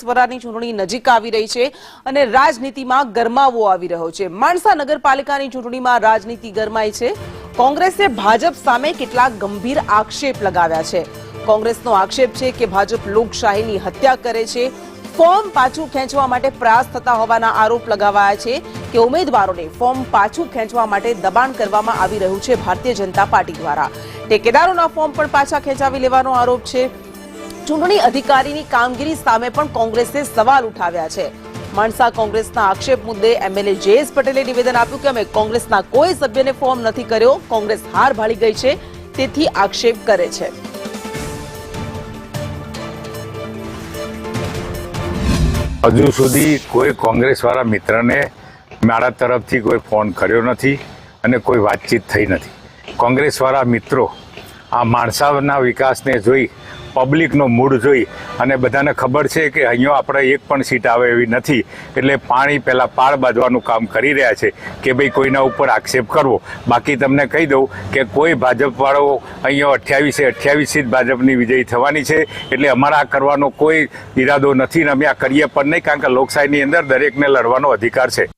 સ્વરાની ચૂંટણી નજીક આવી રહી છે અને રાજનીતિમાં ગરમાવો આવી રહ્યો છે। માણસા નગરપાલિકાની ચૂંટણીમાં રાજનીતિ ગરમાઈ છે। કોંગ્રેસે ભાજપ સામે કેટલાક ગંભીર આક્ષેપ લગાવ્યા છે। કોંગ્રેસનો આક્ષેપ છે કે ભાજપ લોકશાહીની હત્યા કરે છે। ફોર્મ પાછું ખેંચવા માટે પ્રયાસ થતા હોવાના આરોપ લગાવાયા છે કે ઉમેદવારોને ફોર્મ પાછું ખેંચવા માટે દબાણ કરવામાં આવી રહ્યું છે ભારતીય જનતા પાર્ટી દ્વારા। ઠેકેદારોના ફોર્મ પણ પાછા ખેંચાવી લેવાનો આરોપ છે। ચૂંટણી અધિકારીની કામગીરી સામે પણ કોંગ્રેસે સવાલ ઉઠાવ્યા છે। માણસા કોંગ્રેસના આક્ષેપ મુદ્દે એમએલએ જેએસ પટેલે નિવેદન આપ્યું કે અમે કોંગ્રેસના કોઈ સભ્યને ફોર્મ નથી કર્યો, કોંગ્રેસ હાર ભાળી ગઈ છે તેથી આક્ષેપ કરે છે। હજુ સુધી કોઈ કોંગ્રેસવાળા મિત્રને મારા તરફથી કોઈ ફોન કર્યો નથી અને કોઈ વાતચીત થઈ નથી। કોંગ્રેસવાળા મિત્રો આ માણસાના વિકાસને જોઈ, પબ્લિકનો મૂડ જોઈ અને બધાને ખબર છે કે અહીંયા આપણે એક પણ સીટ આવે એવી નથી, એટલે પાણી પહેલાં પાળ બાંધવાનું કામ કરી રહ્યા છે કે ભાઈ કોઈના ઉપર આક્ષેપ કરવો। બાકી તમને કહી દઉં કે કોઈ ભાજપવાળો અહીંયા 28 સીટ ભાજપની વિજયી થવાની છે, એટલે અમારા આ કરવાનો કોઈ ઈરાદો નથી ને અમે આ કરીએ પણ નહીં, કારણ કે લોકશાહીની અંદર દરેકને લડવાનો અધિકાર છે।